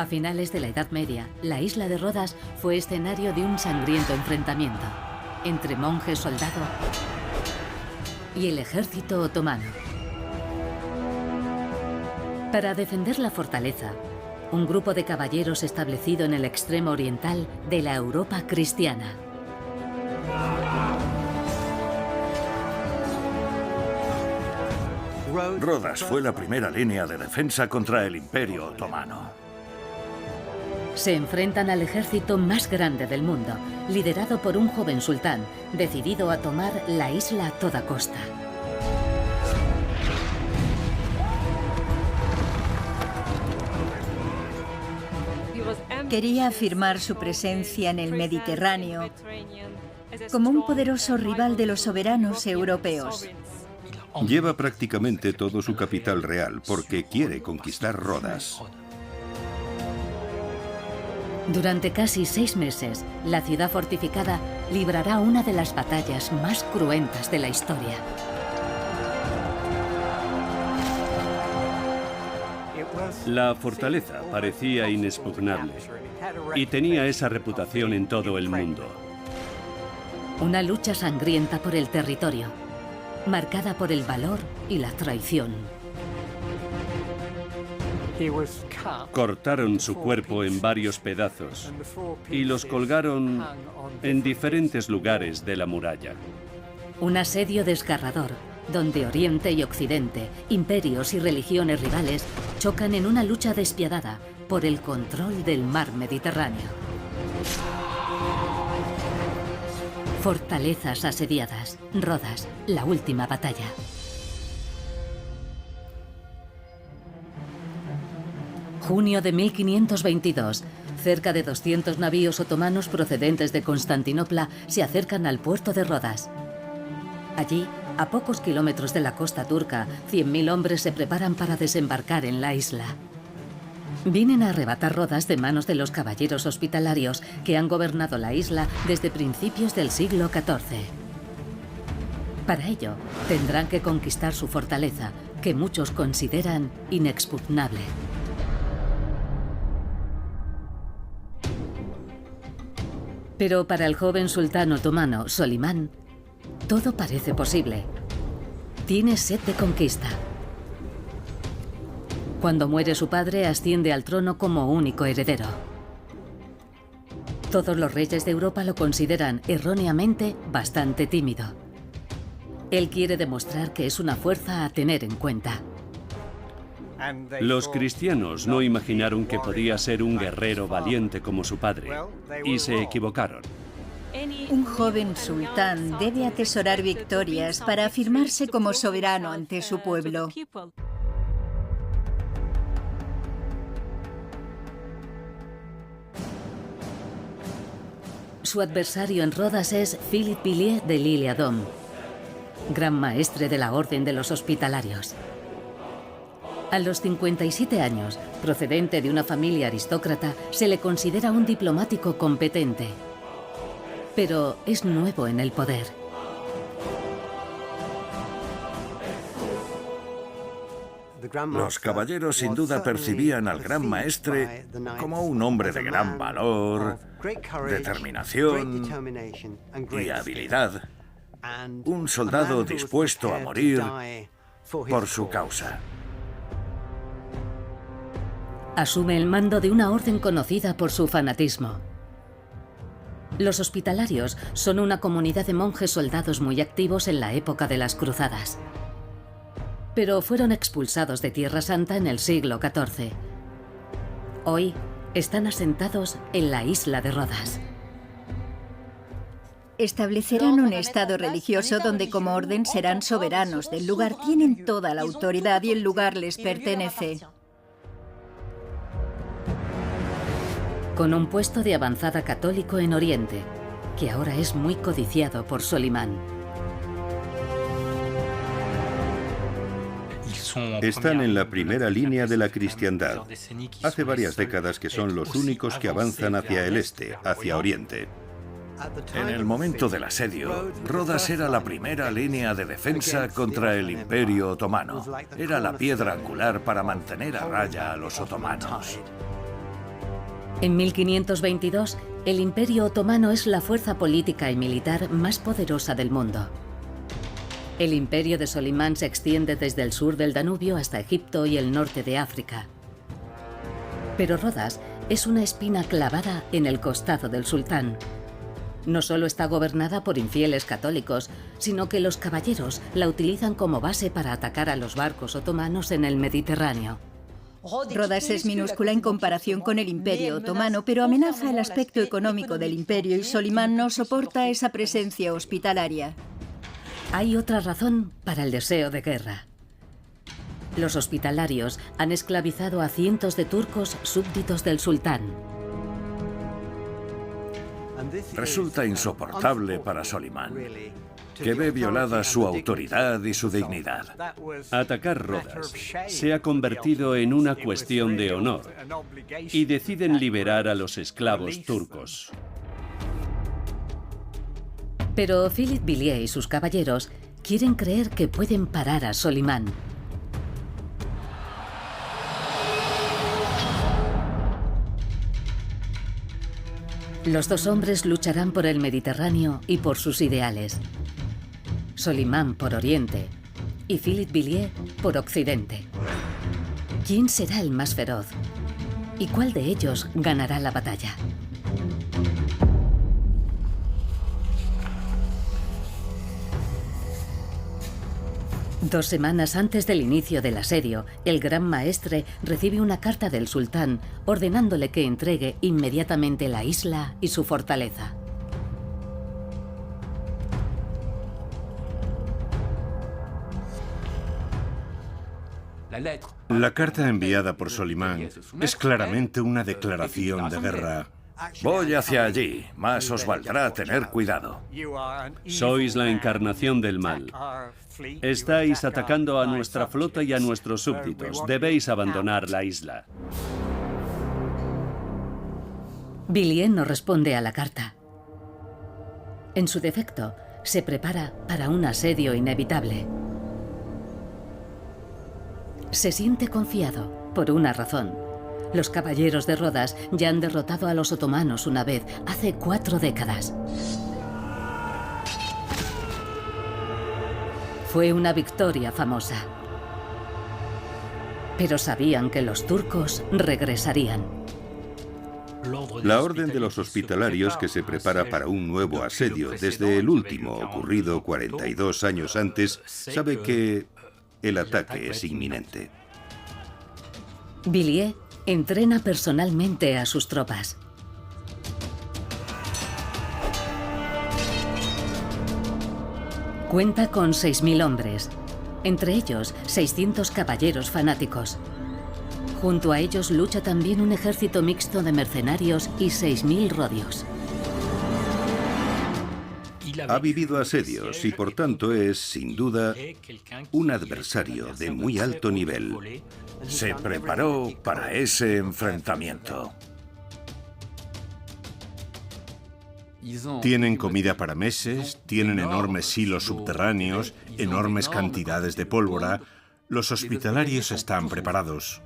A finales de la Edad Media, la isla de Rodas fue escenario de un sangriento enfrentamiento entre monjes soldado y el ejército otomano. Para defender la fortaleza, un grupo de caballeros establecido en el extremo oriental de la Europa cristiana. Rodas fue la primera línea de defensa contra el Imperio Otomano. Se enfrentan al ejército más grande del mundo, liderado por un joven sultán, decidido a tomar la isla a toda costa. Quería afirmar su presencia en el Mediterráneo como un poderoso rival de los soberanos europeos. Lleva prácticamente todo su capital real porque quiere conquistar Rodas. Durante casi 6 meses, la ciudad fortificada librará una de las batallas más cruentas de la historia. La fortaleza parecía inexpugnable y tenía esa reputación en todo el mundo. Una lucha sangrienta por el territorio, marcada por el valor y la traición. Cortaron su cuerpo en varios pedazos y los colgaron en diferentes lugares de la muralla. Un asedio desgarrador, donde Oriente y Occidente, imperios y religiones rivales, chocan en una lucha despiadada por el control del mar Mediterráneo. Fortalezas asediadas, Rodas, la última batalla. Junio de 1522. Cerca de 200 navíos otomanos procedentes de Constantinopla se acercan al puerto de Rodas. Allí, a pocos kilómetros de la costa turca, 100.000 hombres se preparan para desembarcar en la isla. Vienen a arrebatar Rodas de manos de los caballeros hospitalarios que han gobernado la isla desde principios del siglo XIV. Para ello, tendrán que conquistar su fortaleza, que muchos consideran inexpugnable. Pero para el joven sultán otomano, Solimán, todo parece posible. Tiene sed de conquista. Cuando muere su padre, asciende al trono como único heredero. Todos los reyes de Europa lo consideran, erróneamente, bastante tímido. Él quiere demostrar que es una fuerza a tener en cuenta. Los cristianos no imaginaron que podía ser un guerrero valiente como su padre, y se equivocaron. Un joven sultán debe atesorar victorias para afirmarse como soberano ante su pueblo. Su adversario en Rodas es Philippe Villiers de L'Isle-Adam, gran maestre de la Orden de los Hospitalarios. A los 57 años, procedente de una familia aristócrata, se le considera un diplomático competente. Pero es nuevo en el poder. Los caballeros sin duda percibían al gran maestre como un hombre de gran valor, determinación y habilidad. Un soldado dispuesto a morir por su causa. Asume el mando de una orden conocida por su fanatismo. Los hospitalarios son una comunidad de monjes soldados muy activos en la época de las cruzadas. Pero fueron expulsados de Tierra Santa en el siglo XIV. Hoy están asentados en la isla de Rodas. Establecerán un estado religioso donde como orden serán soberanos del lugar, tienen toda la autoridad y el lugar les pertenece. Con un puesto de avanzada católico en Oriente, que ahora es muy codiciado por Solimán. Están en la primera línea de la cristiandad. Hace varias décadas que son los únicos que avanzan hacia el este, hacia Oriente. En el momento del asedio, Rodas era la primera línea de defensa contra el Imperio Otomano. Era la piedra angular para mantener a raya a los otomanos. En 1522, el Imperio Otomano es la fuerza política y militar más poderosa del mundo. El imperio de Solimán se extiende desde el sur del Danubio hasta Egipto y el norte de África. Pero Rodas es una espina clavada en el costado del sultán. No solo está gobernada por infieles católicos, sino que los caballeros la utilizan como base para atacar a los barcos otomanos en el Mediterráneo. Rodas es minúscula en comparación con el Imperio Otomano, pero amenaza el aspecto económico del imperio y Solimán no soporta esa presencia hospitalaria. Hay otra razón para el deseo de guerra. Los hospitalarios han esclavizado a cientos de turcos súbditos del sultán. Resulta insoportable para Solimán, que ve violada su autoridad y su dignidad. Atacar Rodas se ha convertido en una cuestión de honor y deciden liberar a los esclavos turcos. Pero Philippe Villiers y sus caballeros quieren creer que pueden parar a Solimán. Los dos hombres lucharán por el Mediterráneo y por sus ideales. Solimán por Oriente y Philippe Villiers por Occidente. ¿Quién será el más feroz? ¿Y cuál de ellos ganará la batalla? Dos semanas antes del inicio del asedio, el Gran Maestre recibe una carta del sultán ordenándole que entregue inmediatamente la isla y su fortaleza. La carta enviada por Solimán es claramente una declaración de guerra. Voy hacia allí, más os valdrá tener cuidado. Sois la encarnación del mal. Estáis atacando a nuestra flota y a nuestros súbditos. Debéis abandonar la isla. Villiers no responde a la carta. En su defecto, se prepara para un asedio inevitable. Se siente confiado por una razón. Los caballeros de Rodas ya han derrotado a los otomanos una vez, hace 4 décadas. Fue una victoria famosa. Pero sabían que los turcos regresarían. La orden de los hospitalarios, que se prepara para un nuevo asedio desde el último ocurrido 42 años antes, sabe que el ataque es inminente. Villiers entrena personalmente a sus tropas. Cuenta con 6.000 hombres, entre ellos 600 caballeros fanáticos. Junto a ellos lucha también un ejército mixto de mercenarios y 6.000 rodios. Ha vivido asedios y por tanto es, sin duda, un adversario de muy alto nivel. Se preparó para ese enfrentamiento. Tienen comida para meses, tienen enormes silos subterráneos, enormes cantidades de pólvora. Los hospitalarios están preparados.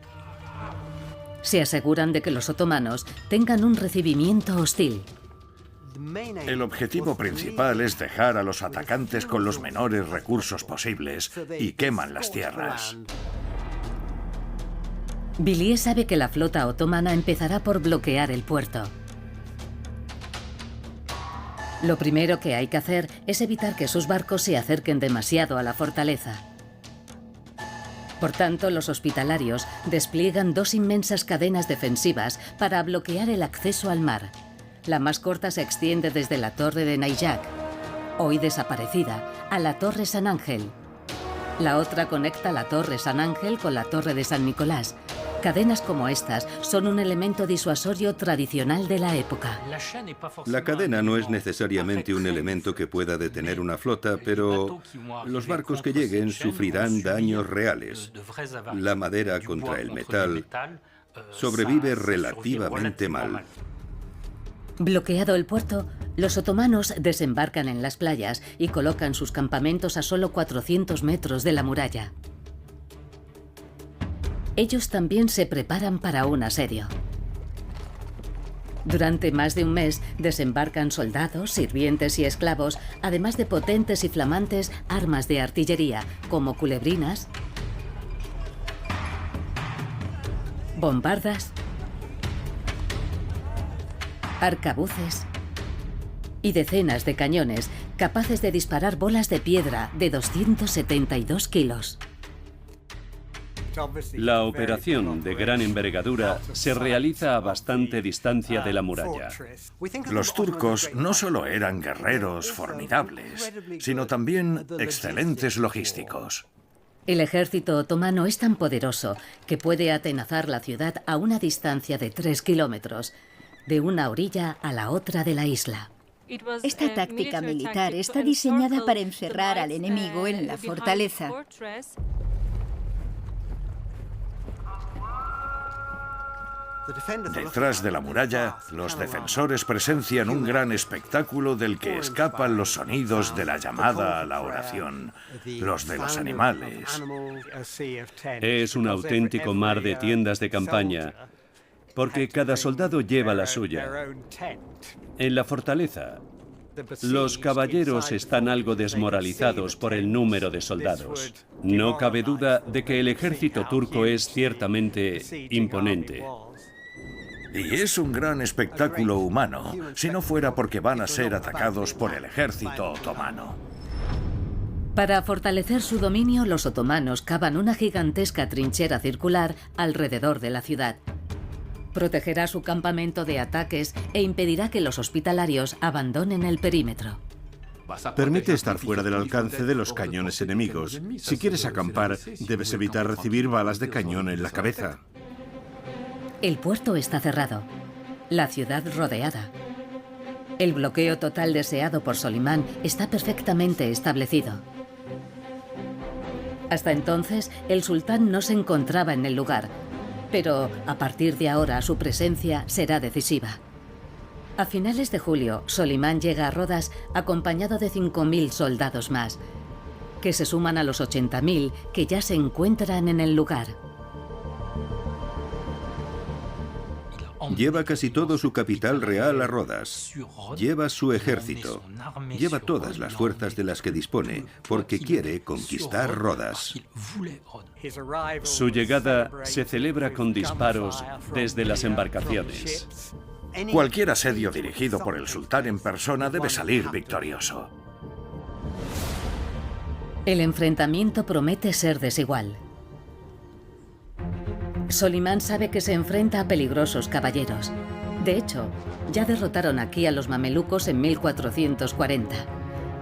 Se aseguran de que los otomanos tengan un recibimiento hostil. El objetivo principal es dejar a los atacantes con los menores recursos posibles y queman las tierras. Villiers sabe que la flota otomana empezará por bloquear el puerto. Lo primero que hay que hacer es evitar que sus barcos se acerquen demasiado a la fortaleza. Por tanto, los hospitalarios despliegan 2 inmensas cadenas defensivas para bloquear el acceso al mar. La más corta se extiende desde la torre de Naillac, hoy desaparecida, a la torre San Ángel. La otra conecta la torre San Ángel con la torre de San Nicolás. Cadenas como estas son un elemento disuasorio tradicional de la época. La cadena no es necesariamente un elemento que pueda detener una flota, pero los barcos que lleguen sufrirán daños reales. La madera contra el metal sobrevive relativamente mal. Bloqueado el puerto, los otomanos desembarcan en las playas y colocan sus campamentos a solo 400 metros de la muralla. Ellos también se preparan para un asedio. Durante más de un mes desembarcan soldados, sirvientes y esclavos, además de potentes y flamantes armas de artillería, como culebrinas, bombardas, arcabuces y decenas de cañones capaces de disparar bolas de piedra de 272 kilos. La operación de gran envergadura se realiza a bastante distancia de la muralla. Los turcos no solo eran guerreros formidables, sino también excelentes logísticos. El ejército otomano es tan poderoso que puede atenazar la ciudad a una distancia de 3 kilómetros, de una orilla a la otra de la isla. Esta táctica militar está diseñada para encerrar al enemigo en la fortaleza. Detrás de la muralla, los defensores presencian un gran espectáculo del que escapan los sonidos de la llamada a la oración, los de los animales. Es un auténtico mar de tiendas de campaña, porque cada soldado lleva la suya. En la fortaleza, los caballeros están algo desmoralizados por el número de soldados. No cabe duda de que el ejército turco es ciertamente imponente. Y es un gran espectáculo humano, si no fuera porque van a ser atacados por el ejército otomano. Para fortalecer su dominio, los otomanos cavan una gigantesca trinchera circular alrededor de la ciudad. Protegerá su campamento de ataques e impedirá que los hospitalarios abandonen el perímetro. Permite estar fuera del alcance de los cañones enemigos. Si quieres acampar, debes evitar recibir balas de cañón en la cabeza. El puerto está cerrado, la ciudad rodeada. El bloqueo total deseado por Solimán está perfectamente establecido. Hasta entonces, el sultán no se encontraba en el lugar, pero a partir de ahora su presencia será decisiva. A finales de julio, Solimán llega a Rodas acompañado de 5.000 soldados más, que se suman a los 80.000 que ya se encuentran en el lugar. Lleva casi todo su capital real a Rodas. Lleva su ejército. Lleva todas las fuerzas de las que dispone, porque quiere conquistar Rodas. Su llegada se celebra con disparos desde las embarcaciones. Cualquier asedio dirigido por el sultán en persona debe salir victorioso. El enfrentamiento promete ser desigual. Solimán sabe que se enfrenta a peligrosos caballeros. De hecho, ya derrotaron aquí a los mamelucos en 1440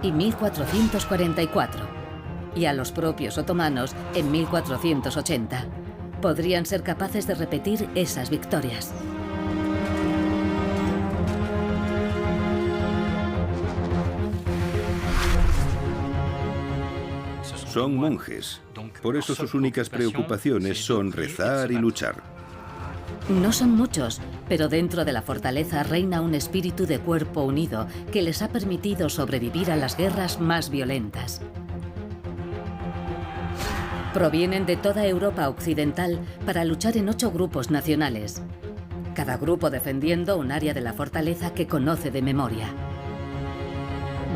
y 1444, y a los propios otomanos en 1480. Podrían ser capaces de repetir esas victorias. Son monjes. Por eso sus únicas preocupaciones son rezar y luchar. No son muchos, pero dentro de la fortaleza reina un espíritu de cuerpo unido que les ha permitido sobrevivir a las guerras más violentas. Provienen de toda Europa occidental para luchar en 8 grupos nacionales, cada grupo defendiendo un área de la fortaleza que conoce de memoria.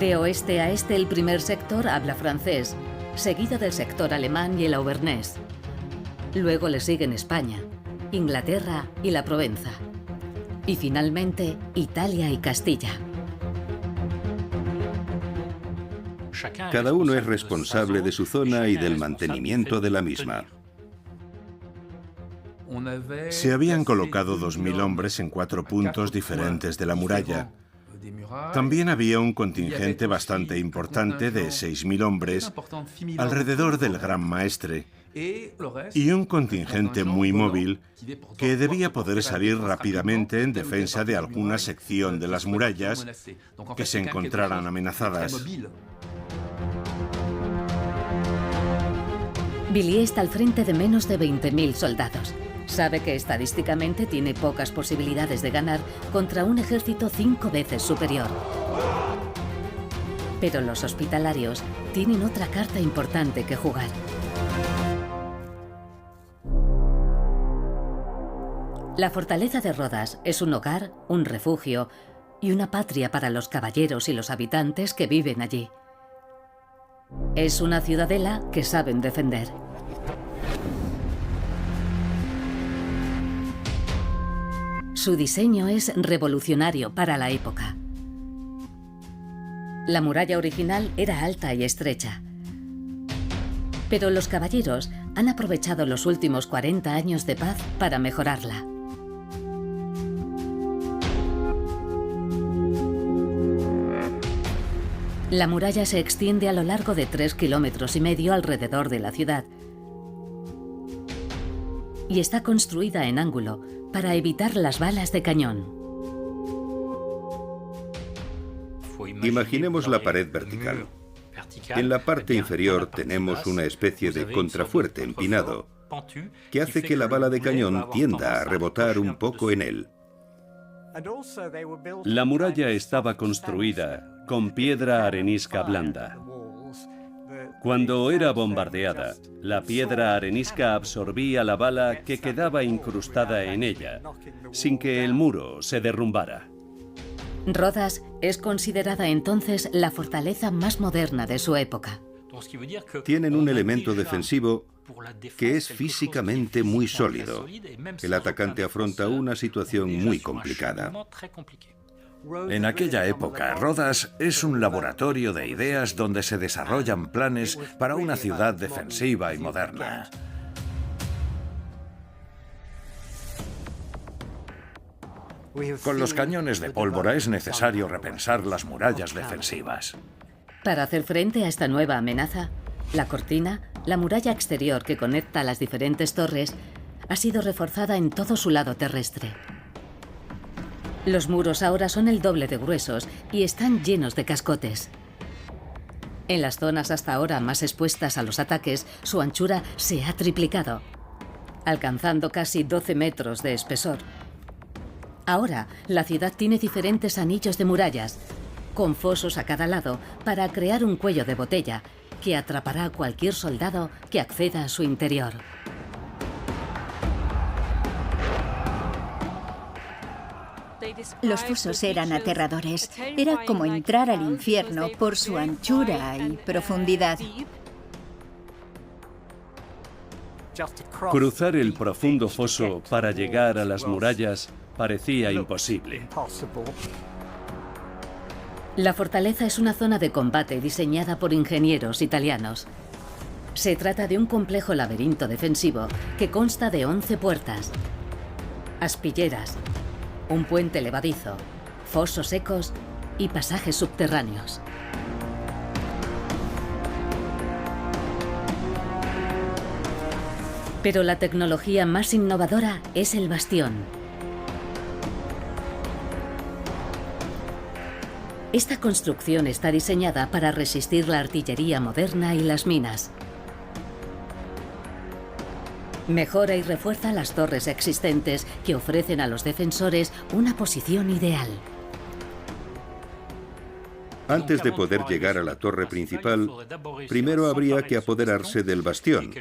De oeste a este, el primer sector habla francés, seguido del sector alemán y el auvernés. Luego le siguen España, Inglaterra y la Provenza. Y finalmente, Italia y Castilla. Cada uno es responsable de su zona y del mantenimiento de la misma. Se habían colocado 2.000 hombres en 4 puntos diferentes de la muralla. También había un contingente bastante importante de 6.000 hombres alrededor del Gran Maestre y un contingente muy móvil que debía poder salir rápidamente en defensa de alguna sección de las murallas que se encontraran amenazadas. Villiers está al frente de menos de 20.000 soldados. Sabe que estadísticamente tiene pocas posibilidades de ganar contra un ejército 5 veces superior. Pero los hospitalarios tienen otra carta importante que jugar. La fortaleza de Rodas es un hogar, un refugio y una patria para los caballeros y los habitantes que viven allí. Es una ciudadela que saben defender. Su diseño es revolucionario para la época. La muralla original era alta y estrecha, pero los caballeros han aprovechado los últimos 40 años de paz para mejorarla. La muralla se extiende a lo largo de 3,5 kilómetros alrededor de la ciudad y está construida en ángulo para evitar las balas de cañón. Imaginemos la pared vertical. En la parte inferior tenemos una especie de contrafuerte empinado que hace que la bala de cañón tienda a rebotar un poco en él. La muralla estaba construida con piedra arenisca blanda. Cuando era bombardeada, la piedra arenisca absorbía la bala que quedaba incrustada en ella, sin que el muro se derrumbara. Rodas es considerada entonces la fortaleza más moderna de su época. Tienen un elemento defensivo que es físicamente muy sólido. El atacante afronta una situación muy complicada. En aquella época, Rodas es un laboratorio de ideas donde se desarrollan planes para una ciudad defensiva y moderna. Con los cañones de pólvora es necesario repensar las murallas defensivas. Para hacer frente a esta nueva amenaza, la cortina, la muralla exterior que conecta las diferentes torres, ha sido reforzada en todo su lado terrestre. Los muros ahora son el doble de gruesos y están llenos de cascotes. En las zonas hasta ahora más expuestas a los ataques, su anchura se ha triplicado, alcanzando casi 12 metros de espesor. Ahora, la ciudad tiene diferentes anillos de murallas, con fosos a cada lado para crear un cuello de botella que atrapará a cualquier soldado que acceda a su interior. Los fosos eran aterradores. Era como entrar al infierno por su anchura y profundidad. Cruzar el profundo foso para llegar a las murallas parecía imposible. La fortaleza es una zona de combate diseñada por ingenieros italianos. Se trata de un complejo laberinto defensivo que consta de 11 puertas, aspilleras, un puente levadizo, fosos secos y pasajes subterráneos. Pero la tecnología más innovadora es el bastión. Esta construcción está diseñada para resistir la artillería moderna y las minas. Mejora y refuerza las torres existentes que ofrecen a los defensores una posición ideal. Antes de poder llegar a la torre principal, primero habría que apoderarse del bastión,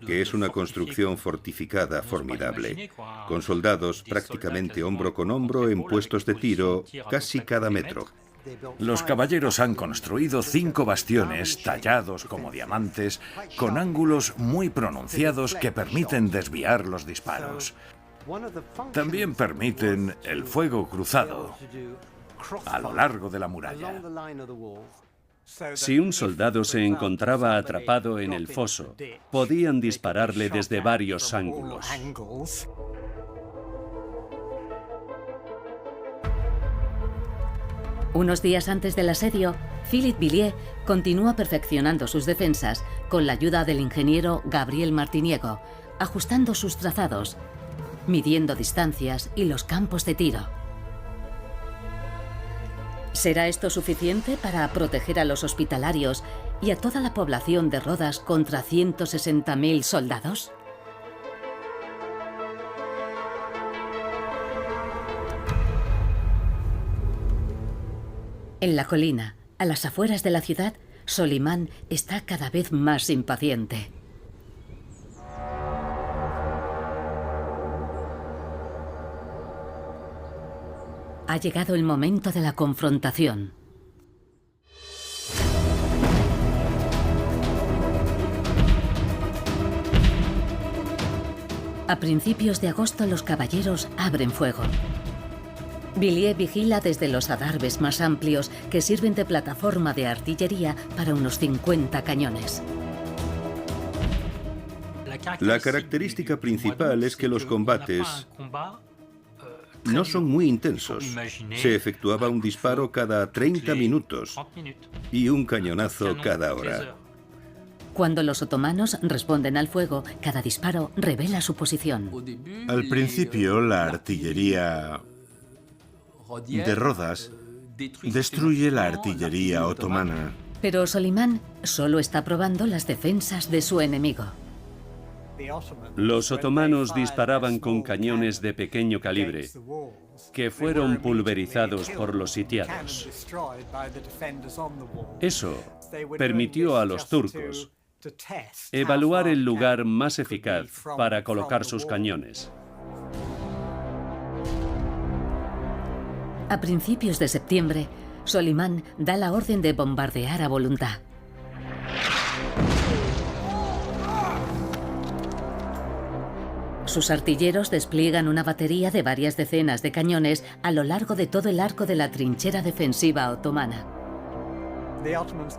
que es una construcción fortificada formidable, con soldados prácticamente hombro con hombro en puestos de tiro casi cada metro. Los caballeros han construido 5 bastiones tallados como diamantes, con ángulos muy pronunciados que permiten desviar los disparos. También permiten el fuego cruzado a lo largo de la muralla. Si un soldado se encontraba atrapado en el foso, podían dispararle desde varios ángulos. Unos días antes del asedio, Philippe Villiers continúa perfeccionando sus defensas con la ayuda del ingeniero Gabriel Martiniego, ajustando sus trazados, midiendo distancias y los campos de tiro. ¿Será esto suficiente para proteger a los hospitalarios y a toda la población de Rodas contra 160.000 soldados? En la colina, a las afueras de la ciudad, Solimán está cada vez más impaciente. Ha llegado el momento de la confrontación. A principios de agosto los caballeros abren fuego. Villiers vigila desde los adarves más amplios que sirven de plataforma de artillería para unos 50 cañones. La característica principal es que los combates no son muy intensos. Se efectuaba un disparo cada 30 minutos y un cañonazo cada hora. Cuando los otomanos responden al fuego, cada disparo revela su posición. Al principio, la artillería de Rodas destruye la artillería otomana. Pero Solimán solo está probando las defensas de su enemigo. Los otomanos disparaban con cañones de pequeño calibre, que fueron pulverizados por los sitiados. Eso permitió a los turcos evaluar el lugar más eficaz para colocar sus cañones. A principios de septiembre, Solimán da la orden de bombardear a voluntad. Sus artilleros despliegan una batería de varias decenas de cañones a lo largo de todo el arco de la trinchera defensiva otomana.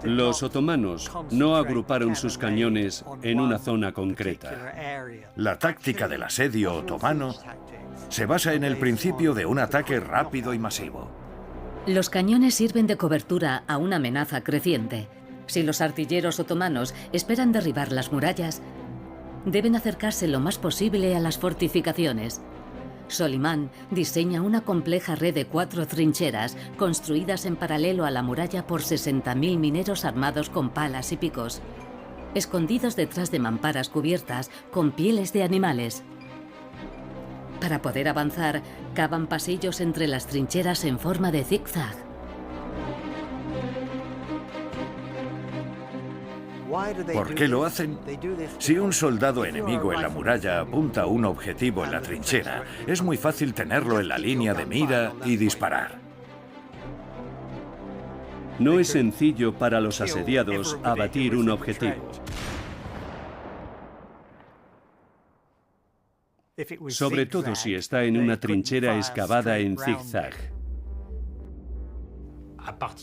Los otomanos no agruparon sus cañones en una zona concreta. La táctica del asedio otomano se basa en el principio de un ataque rápido y masivo. Los cañones sirven de cobertura a una amenaza creciente. Si los artilleros otomanos esperan derribar las murallas, deben acercarse lo más posible a las fortificaciones. Solimán diseña una compleja red de 4 trincheras construidas en paralelo a la muralla por 60.000 mineros armados con palas y picos, escondidos detrás de mamparas cubiertas con pieles de animales. Para poder avanzar, cavan pasillos entre las trincheras en forma de zigzag. ¿Por qué lo hacen? Si un soldado enemigo en la muralla apunta a un objetivo en la trinchera, es muy fácil tenerlo en la línea de mira y disparar. No es sencillo para los asediados abatir un objetivo. Sobre todo si está en una trinchera excavada en zigzag.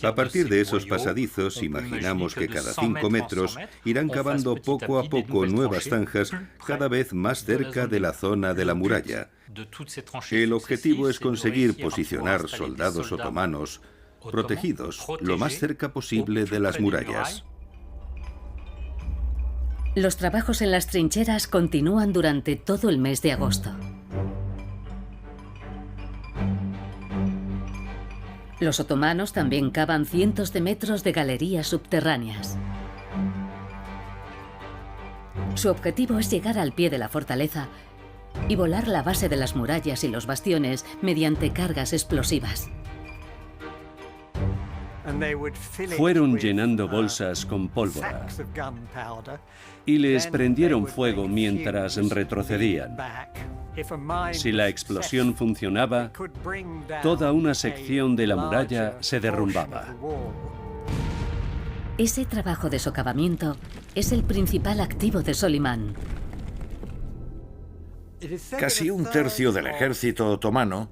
A partir de esos pasadizos, imaginamos que cada 5 metros irán cavando poco a poco nuevas zanjas cada vez más cerca de la zona de la muralla. El objetivo es conseguir posicionar soldados otomanos protegidos lo más cerca posible de las murallas. Los trabajos en las trincheras continúan durante todo el mes de agosto. Los otomanos también cavan cientos de metros de galerías subterráneas. Su objetivo es llegar al pie de la fortaleza y volar la base de las murallas y los bastiones mediante cargas explosivas. Fueron llenando bolsas con pólvora y les prendieron fuego mientras retrocedían. Si la explosión funcionaba, toda una sección de la muralla se derrumbaba. Ese trabajo de socavamiento es el principal activo de Solimán. Casi un tercio del ejército otomano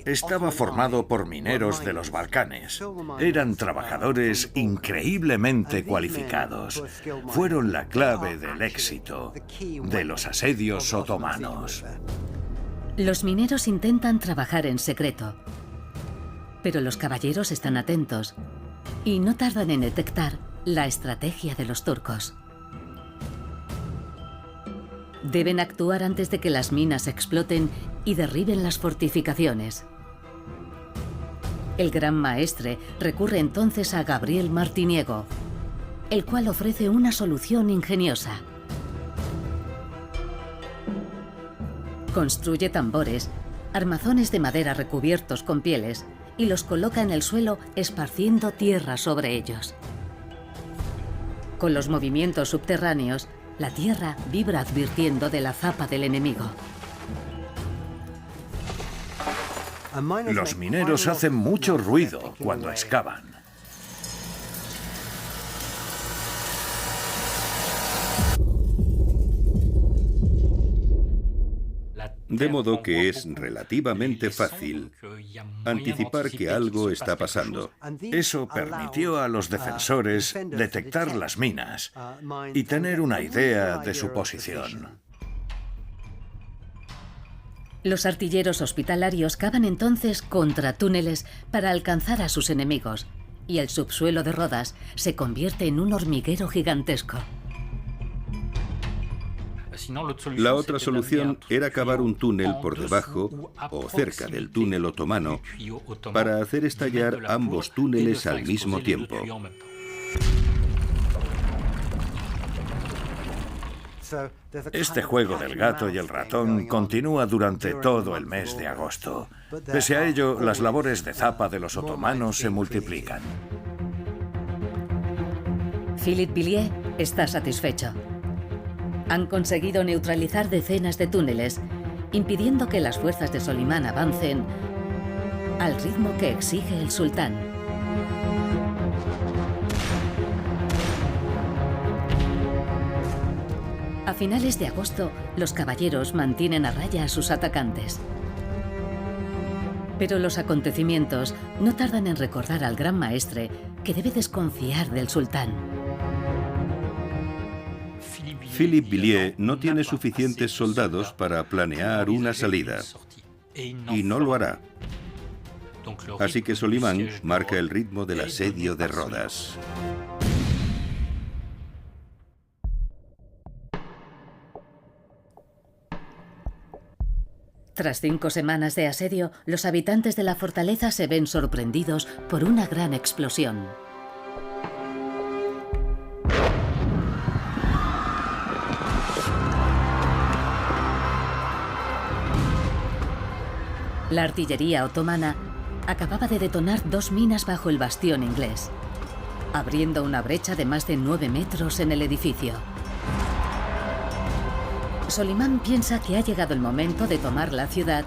estaba formado por mineros de los Balcanes. Eran trabajadores increíblemente cualificados. Fueron la clave del éxito de los asedios otomanos. Los mineros intentan trabajar en secreto, pero los caballeros están atentos y no tardan en detectar la estrategia de los turcos. Deben actuar antes de que las minas exploten y derriben las fortificaciones. El gran maestre recurre entonces a Gabriel Martiniego, el cual ofrece una solución ingeniosa. Construye tambores, armazones de madera recubiertos con pieles y los coloca en el suelo esparciendo tierra sobre ellos. Con los movimientos subterráneos, la tierra vibra advirtiendo de la zapa del enemigo. Los mineros hacen mucho ruido cuando excavan. De modo que es relativamente fácil anticipar que algo está pasando. Eso permitió a los defensores detectar las minas y tener una idea de su posición. Los artilleros hospitalarios cavan entonces contratúneles para alcanzar a sus enemigos, y el subsuelo de Rodas se convierte en un hormiguero gigantesco. La otra solución era cavar un túnel por debajo o cerca del túnel otomano para hacer estallar ambos túneles al mismo tiempo. Este juego del gato y el ratón continúa durante todo el mes de agosto. Pese a ello, las labores de zapa de los otomanos se multiplican. Philippe Villiers está satisfecho. Han conseguido neutralizar decenas de túneles, impidiendo que las fuerzas de Solimán avancen al ritmo que exige el sultán. A finales de agosto, los caballeros mantienen a raya a sus atacantes. Pero los acontecimientos no tardan en recordar al gran maestre que debe desconfiar del sultán. Philippe Villiers no tiene suficientes soldados para planear una salida, y no lo hará. Así que Solimán marca el ritmo del asedio de Rodas. Tras 5 semanas de asedio, los habitantes de la fortaleza se ven sorprendidos por una gran explosión. La artillería otomana acababa de detonar 2 minas bajo el bastión inglés, abriendo una brecha de más de 9 metros en el edificio. Solimán piensa que ha llegado el momento de tomar la ciudad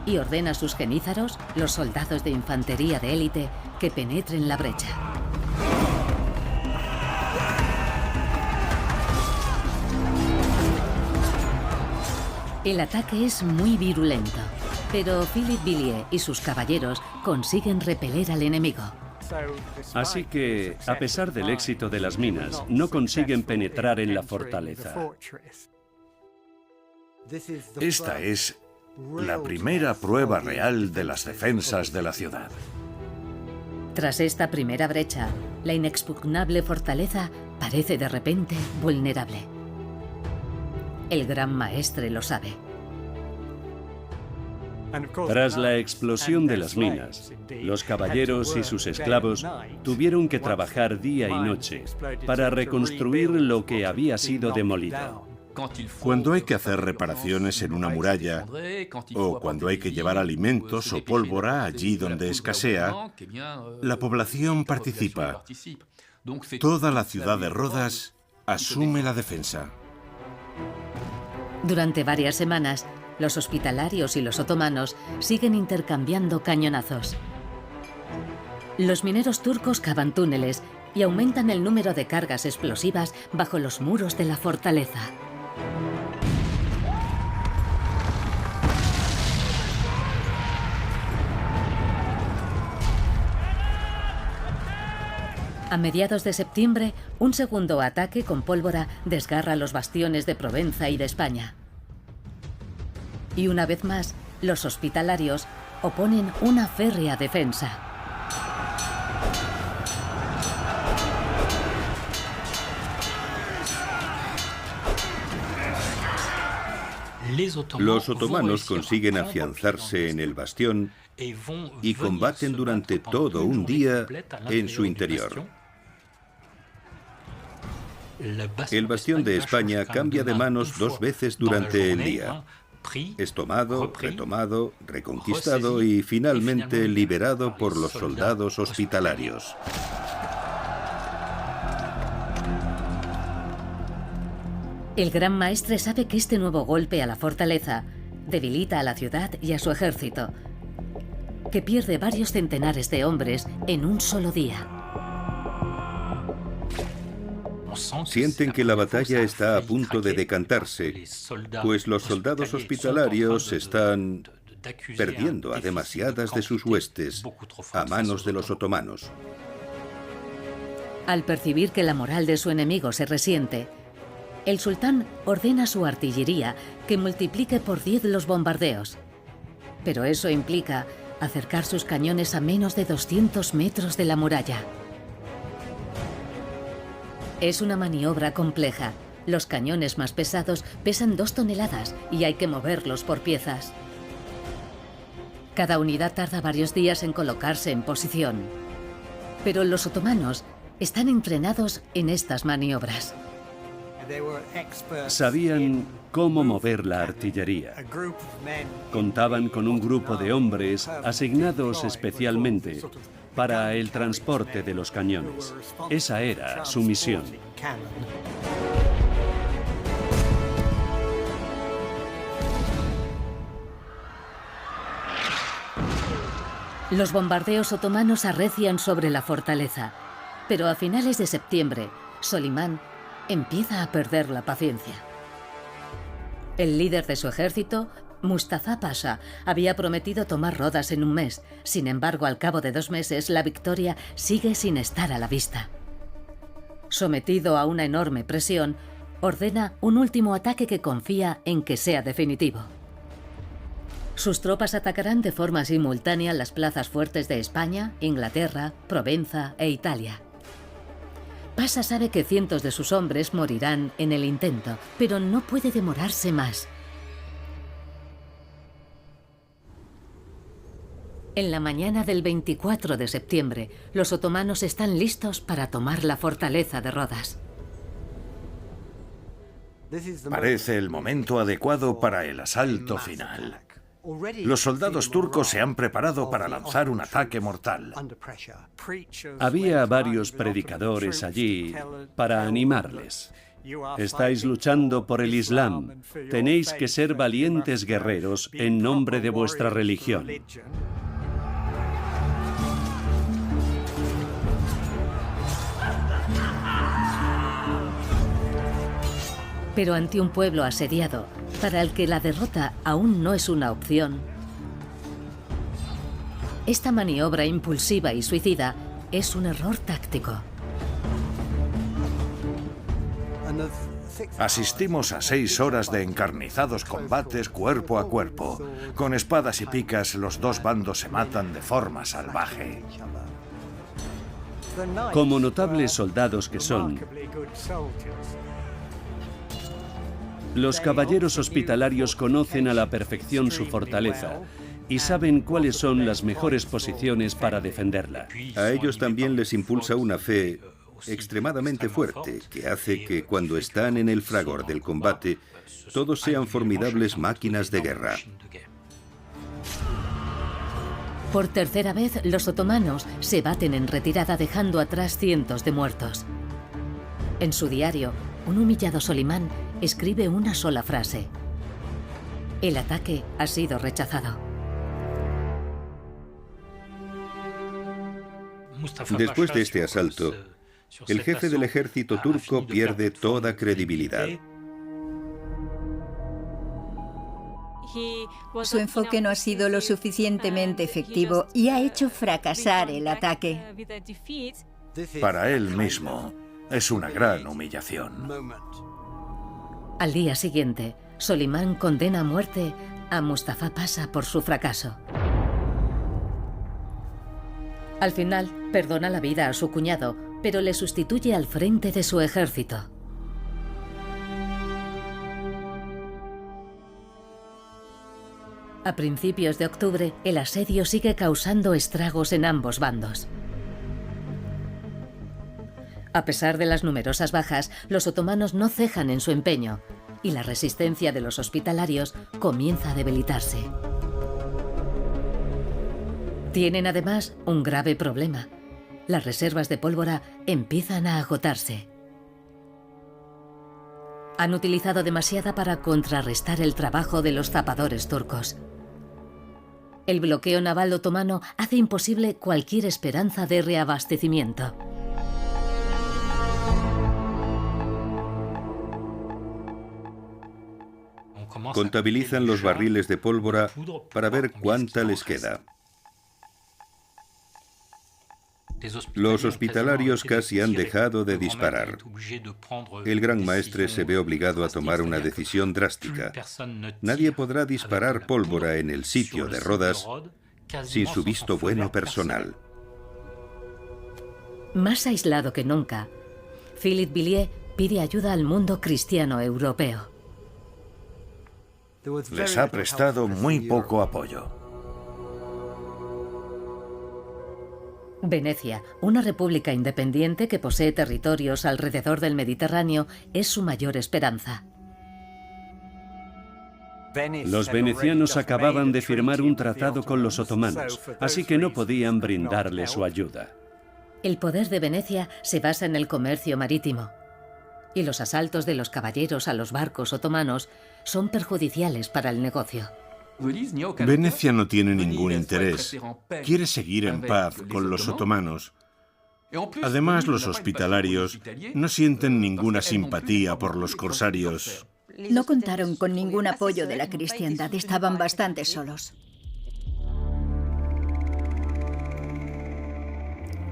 y ordena a sus genízaros, los soldados de infantería de élite, que penetren la brecha. El ataque es muy virulento, pero Philippe Villiers y sus caballeros consiguen repeler al enemigo. Así que, a pesar del éxito de las minas, no consiguen penetrar en la fortaleza. Esta es la primera prueba real de las defensas de la ciudad. Tras esta primera brecha, la inexpugnable fortaleza parece de repente vulnerable. El gran maestre lo sabe. Tras la explosión de las minas, los caballeros y sus esclavos tuvieron que trabajar día y noche para reconstruir lo que había sido demolido. Cuando hay que hacer reparaciones en una muralla, o cuando hay que llevar alimentos o pólvora allí donde escasea, la población participa. Toda la ciudad de Rodas asume la defensa. Durante varias semanas, los hospitalarios y los otomanos siguen intercambiando cañonazos. Los mineros turcos cavan túneles y aumentan el número de cargas explosivas bajo los muros de la fortaleza. A mediados de septiembre, un segundo ataque con pólvora desgarra los bastiones de Provenza y de España. Y una vez más, los hospitalarios oponen una férrea defensa. Los otomanos consiguen afianzarse en el bastión y combaten durante todo un día en su interior. El bastión de España cambia de manos 2 veces durante el día. Es tomado, retomado, reconquistado y finalmente liberado por los soldados hospitalarios. El gran maestre sabe que este nuevo golpe a la fortaleza debilita a la ciudad y a su ejército, que pierde varios centenares de hombres en un solo día. Sienten que la batalla está a punto de decantarse, pues los soldados hospitalarios están perdiendo a demasiadas de sus huestes a manos de los otomanos. Al percibir que la moral de su enemigo se resiente, el sultán ordena a su artillería que multiplique por 10 los bombardeos. Pero eso implica acercar sus cañones a menos de 200 metros de la muralla. Es una maniobra compleja. Los cañones más pesados pesan 2 toneladas y hay que moverlos por piezas. Cada unidad tarda varios días en colocarse en posición. Pero los otomanos están entrenados en estas maniobras. Sabían cómo mover la artillería. Contaban con un grupo de hombres asignados especialmente para el transporte de los cañones. Esa era su misión. Los bombardeos otomanos arrecian sobre la fortaleza, pero a finales de septiembre, Solimán empieza a perder la paciencia. El líder de su ejército, Mustafa Pasha, había prometido tomar Rodas en un mes. Sin embargo, al cabo de 2 meses, la victoria sigue sin estar a la vista. Sometido a una enorme presión, ordena un último ataque que confía en que sea definitivo. Sus tropas atacarán de forma simultánea las plazas fuertes de España, Inglaterra, Provenza e Italia. Pasha sabe que cientos de sus hombres morirán en el intento, pero no puede demorarse más. En la mañana del 24 de septiembre, los otomanos están listos para tomar la fortaleza de Rodas. Parece el momento adecuado para el asalto final. Los soldados turcos se han preparado para lanzar un ataque mortal. Había varios predicadores allí para animarles. Estáis luchando por el Islam. Tenéis que ser valientes guerreros en nombre de vuestra religión. Pero ante un pueblo asediado, para el que la derrota aún no es una opción, esta maniobra impulsiva y suicida es un error táctico. Asistimos a 6 horas de encarnizados combates cuerpo a cuerpo. Con espadas y picas, los 2 bandos se matan de forma salvaje. Como notables soldados que son, los caballeros hospitalarios conocen a la perfección su fortaleza y saben cuáles son las mejores posiciones para defenderla. A ellos también les impulsa una fe extremadamente fuerte que hace que cuando están en el fragor del combate, todos sean formidables máquinas de guerra. Por tercera vez, los otomanos se baten en retirada dejando atrás cientos de muertos. En su diario, un humillado Solimán escribe una sola frase: el ataque ha sido rechazado. Después de este asalto, el jefe del ejército turco pierde toda credibilidad. Su enfoque no ha sido lo suficientemente efectivo y ha hecho fracasar el ataque. Para él mismo, es una gran humillación. Al día siguiente, Solimán condena a muerte a Mustafa Pasha por su fracaso. Al final, perdona la vida a su cuñado, pero le sustituye al frente de su ejército. A principios de octubre, el asedio sigue causando estragos en ambos bandos. A pesar de las numerosas bajas, los otomanos no cejan en su empeño y la resistencia de los hospitalarios comienza a debilitarse. Tienen además un grave problema. Las reservas de pólvora empiezan a agotarse. Han utilizado demasiada para contrarrestar el trabajo de los zapadores turcos. El bloqueo naval otomano hace imposible cualquier esperanza de reabastecimiento. Contabilizan los barriles de pólvora para ver cuánta les queda. Los hospitalarios casi han dejado de disparar. El Gran Maestre se ve obligado a tomar una decisión drástica. Nadie podrá disparar pólvora en el sitio de Rodas sin su visto bueno personal. Más aislado que nunca, Philippe Villiers pide ayuda al mundo cristiano europeo. Les ha prestado muy poco apoyo. Venecia, una república independiente que posee territorios alrededor del Mediterráneo, es su mayor esperanza. Los venecianos acababan de firmar un tratado con los otomanos, así que no podían brindarle su ayuda. El poder de Venecia se basa en el comercio marítimo, y los asaltos de los caballeros a los barcos otomanos son perjudiciales para el negocio. Venecia no tiene ningún interés. Quiere seguir en paz con los otomanos. Además, los hospitalarios no sienten ninguna simpatía por los corsarios. No contaron con ningún apoyo de la cristiandad, estaban bastante solos.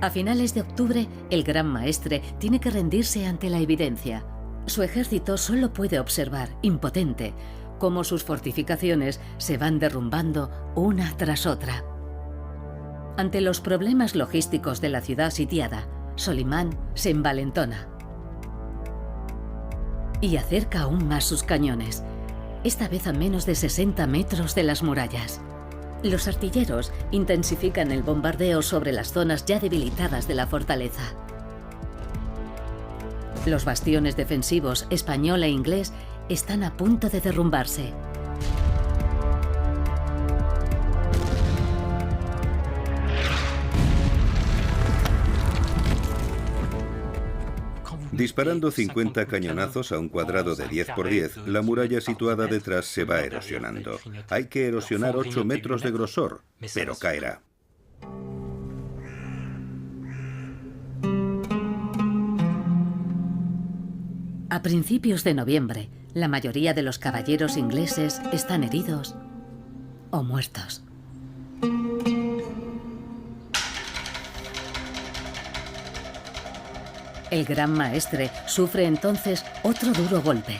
A finales de octubre, el Gran Maestre tiene que rendirse ante la evidencia. Su ejército solo puede observar, impotente, cómo sus fortificaciones se van derrumbando una tras otra. Ante los problemas logísticos de la ciudad sitiada, Solimán se envalentona y acerca aún más sus cañones, esta vez a menos de 60 metros de las murallas. Los artilleros intensifican el bombardeo sobre las zonas ya debilitadas de la fortaleza. Los bastiones defensivos español e inglés están a punto de derrumbarse. Disparando 50 cañonazos a un cuadrado de 10 por 10, la muralla situada detrás se va erosionando. Hay que erosionar 8 metros de grosor, pero caerá. A principios de noviembre, la mayoría de los caballeros ingleses están heridos o muertos. El Gran Maestre sufre entonces otro duro golpe.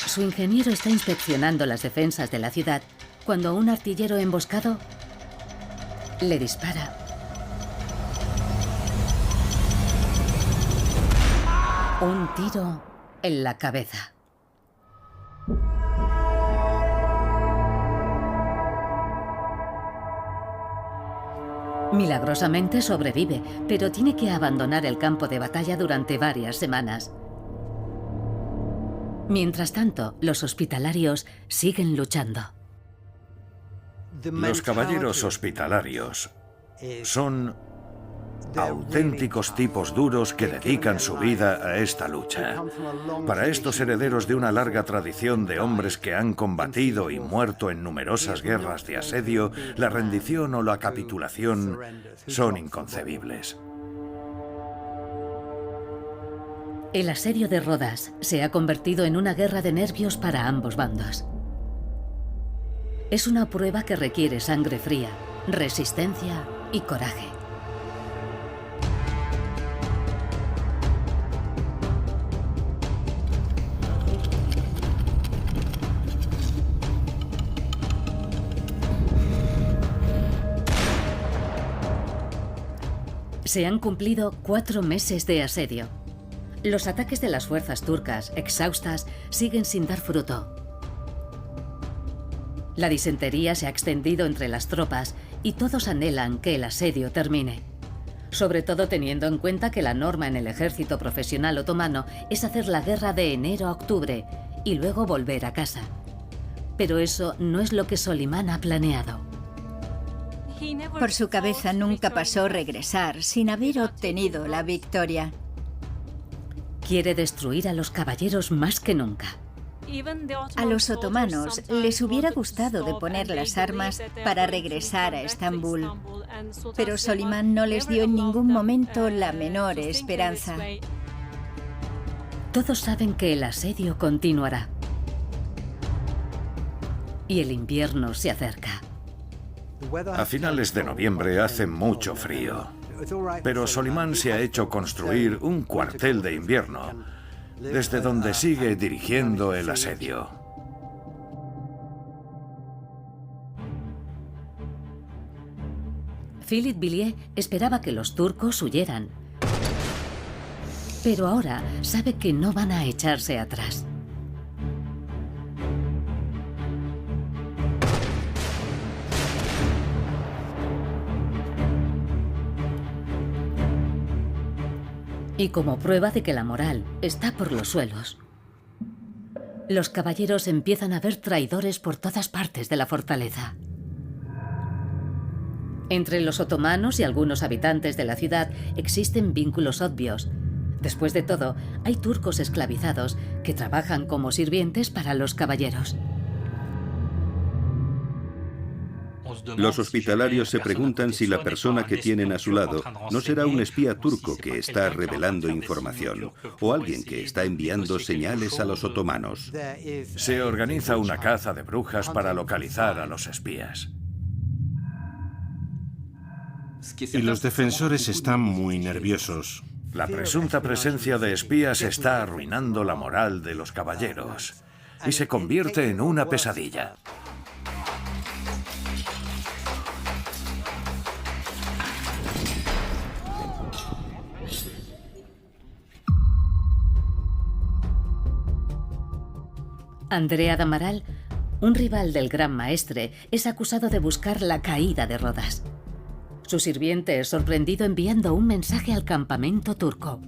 Su ingeniero está inspeccionando las defensas de la ciudad cuando un artillero emboscado le dispara. Un tiro en la cabeza. Milagrosamente sobrevive, pero tiene que abandonar el campo de batalla durante varias semanas. Mientras tanto, los hospitalarios siguen luchando. Los caballeros hospitalarios son auténticos tipos duros que dedican su vida a esta lucha. Para estos herederos de una larga tradición de hombres que han combatido y muerto en numerosas guerras de asedio, la rendición o la capitulación son inconcebibles. El asedio de Rodas se ha convertido en una guerra de nervios para ambos bandos. Es una prueba que requiere sangre fría, resistencia y coraje. Se han cumplido 4 meses de asedio. Los ataques de las fuerzas turcas, exhaustas, siguen sin dar fruto. La disentería se ha extendido entre las tropas y todos anhelan que el asedio termine. Sobre todo teniendo en cuenta que la norma en el ejército profesional otomano es hacer la guerra de enero a octubre y luego volver a casa. Pero eso no es lo que Solimán ha planeado. Por su cabeza nunca pasó regresar sin haber obtenido la victoria. Quiere destruir a los caballeros más que nunca. A los otomanos les hubiera gustado deponer las armas para regresar a Estambul, pero Solimán no les dio en ningún momento la menor esperanza. Todos saben que el asedio continuará. Y el invierno se acerca. A finales de noviembre hace mucho frío, pero Solimán se ha hecho construir un cuartel de invierno, desde donde sigue dirigiendo el asedio. Philippe Villiers esperaba que los turcos huyeran, pero ahora sabe que no van a echarse atrás. Y como prueba de que la moral está por los suelos, los caballeros empiezan a ver traidores por todas partes de la fortaleza. Entre los otomanos y algunos habitantes de la ciudad existen vínculos obvios. Después de todo, hay turcos esclavizados que trabajan como sirvientes para los caballeros. Los hospitalarios se preguntan si la persona que tienen a su lado no será un espía turco que está revelando información o alguien que está enviando señales a los otomanos. Se organiza una caza de brujas para localizar a los espías. Y los defensores están muy nerviosos. La presunta presencia de espías está arruinando la moral de los caballeros y se convierte en una pesadilla. Andrea d'Amaral, un rival del Gran Maestre, es acusado de buscar la caída de Rodas. Su sirviente es sorprendido enviando un mensaje al campamento turco.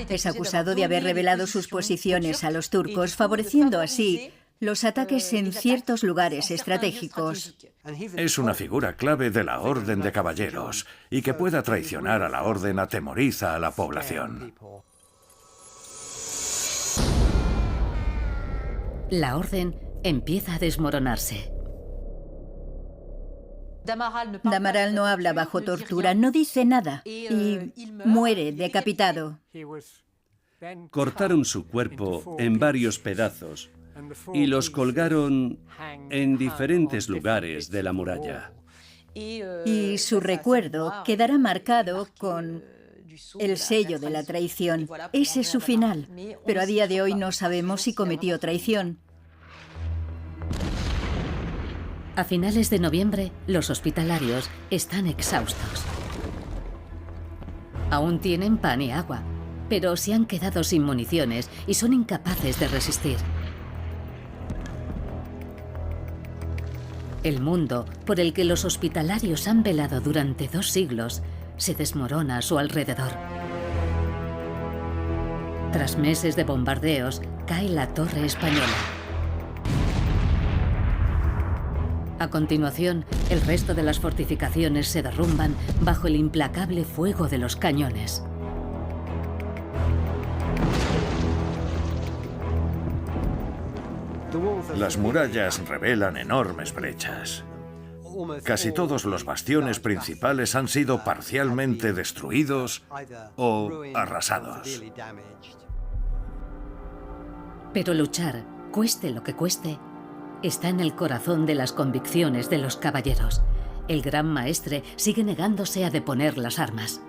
Es acusado de haber revelado sus posiciones a los turcos, favoreciendo así los ataques en ciertos lugares estratégicos. Es una figura clave de la Orden de Caballeros, y que pueda traicionar a la Orden atemoriza a la población. La Orden empieza a desmoronarse. D'Amaral no habla bajo tortura, no dice nada y muere decapitado. Cortaron su cuerpo en varios pedazos y los colgaron en diferentes lugares de la muralla. Y su recuerdo quedará marcado con el sello de la traición. Ese es su final, pero a día de hoy no sabemos si cometió traición. A finales de noviembre, los hospitalarios están exhaustos. Aún tienen pan y agua, pero se han quedado sin municiones y son incapaces de resistir. El mundo por el que los hospitalarios han velado durante 2 siglos se desmorona a su alrededor. Tras meses de bombardeos, cae la Torre Española. A continuación, el resto de las fortificaciones se derrumban bajo el implacable fuego de los cañones. Las murallas revelan enormes brechas. Casi todos los bastiones principales han sido parcialmente destruidos o arrasados. Pero luchar, cueste lo que cueste, está en el corazón de las convicciones de los caballeros. El Gran Maestre sigue negándose a deponer las armas.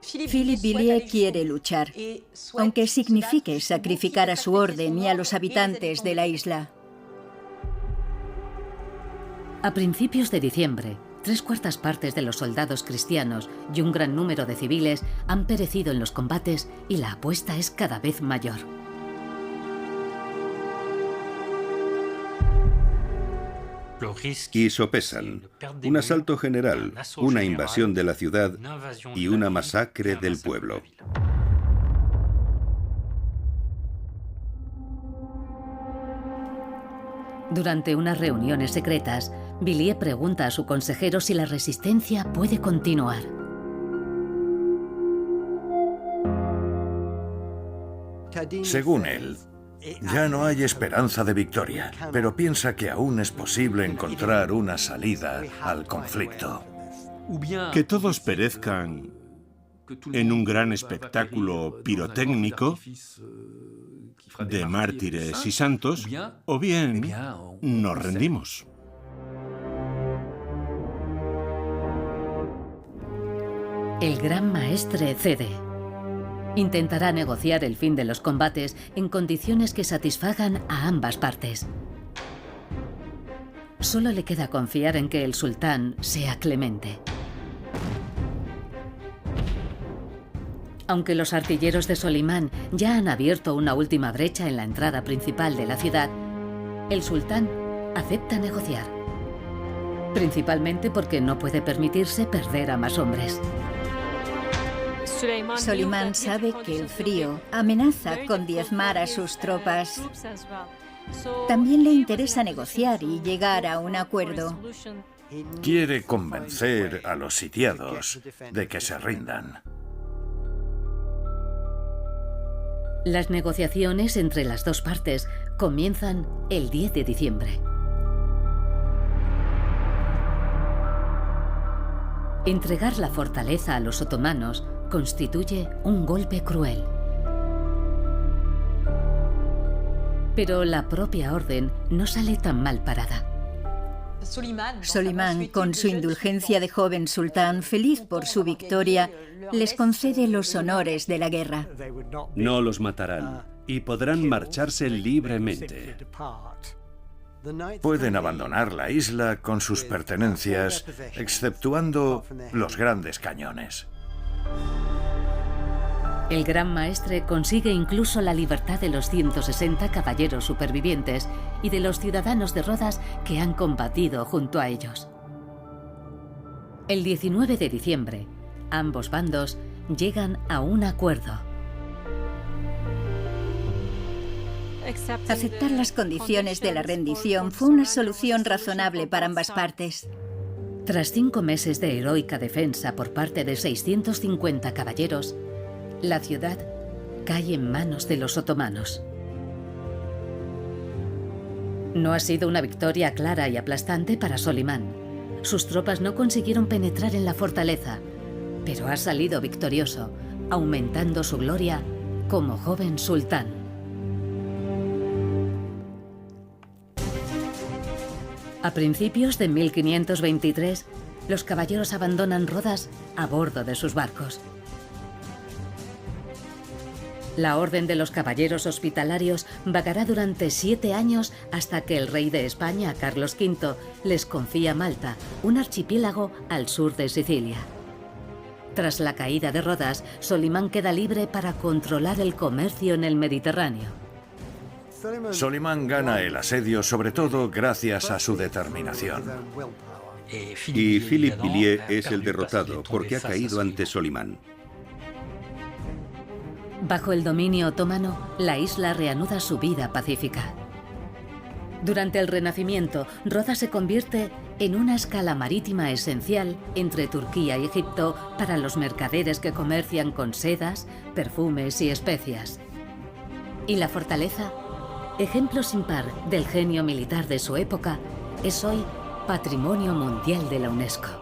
Philippe Villiers quiere luchar, aunque signifique sacrificar a su orden y a los habitantes de la isla. A principios de diciembre, 3/4 partes de los soldados cristianos y un gran número de civiles han perecido en los combates y la apuesta es cada vez mayor. Y sopesan un asalto general, una invasión de la ciudad y una masacre del pueblo. Durante unas reuniones secretas, Villiers pregunta a su consejero si la resistencia puede continuar. Según él, ya no hay esperanza de victoria, pero piensa que aún es posible encontrar una salida al conflicto. Que todos perezcan en un gran espectáculo pirotécnico de mártires y santos, o bien nos rendimos. El Gran Maestre cede. Intentará negociar el fin de los combates en condiciones que satisfagan a ambas partes. Solo le queda confiar en que el sultán sea clemente. Aunque los artilleros de Solimán ya han abierto una última brecha en la entrada principal de la ciudad, el sultán acepta negociar. Principalmente porque no puede permitirse perder a más hombres. Solimán sabe que el frío amenaza con diezmar a sus tropas. También le interesa negociar y llegar a un acuerdo. Quiere convencer a los sitiados de que se rindan. Las negociaciones entre las dos partes comienzan el 10 de diciembre. Entregar la fortaleza a los otomanos constituye un golpe cruel. Pero la propia orden no sale tan mal parada. Solimán, con su indulgencia de joven sultán, feliz por su victoria, les concede los honores de la guerra. No los matarán y podrán marcharse libremente. Pueden abandonar la isla con sus pertenencias, exceptuando los grandes cañones. El Gran Maestre consigue incluso la libertad de los 160 caballeros supervivientes y de los ciudadanos de Rodas que han combatido junto a ellos. El 19 de diciembre, ambos bandos llegan a un acuerdo. Aceptar las condiciones de la rendición fue una solución razonable para ambas partes. Tras 5 meses de heroica defensa por parte de 650 caballeros, la ciudad cae en manos de los otomanos. No ha sido una victoria clara y aplastante para Solimán. Sus tropas no consiguieron penetrar en la fortaleza, pero ha salido victorioso, aumentando su gloria como joven sultán. A principios de 1523, los caballeros abandonan Rodas a bordo de sus barcos. La Orden de los Caballeros Hospitalarios vagará durante 7 años hasta que el rey de España, Carlos V, les confía Malta, un archipiélago al sur de Sicilia. Tras la caída de Rodas, Solimán queda libre para controlar el comercio en el Mediterráneo. Solimán gana el asedio sobre todo gracias a su determinación. Y Philippe Villiers es el derrotado porque ha caído ante Solimán. Bajo el dominio otomano, la isla reanuda su vida pacífica. Durante el Renacimiento, Rodas se convierte en una escala marítima esencial entre Turquía y Egipto para los mercaderes que comercian con sedas, perfumes y especias. Y la fortaleza, ejemplo sin par del genio militar de su época, es hoy Patrimonio Mundial de la UNESCO.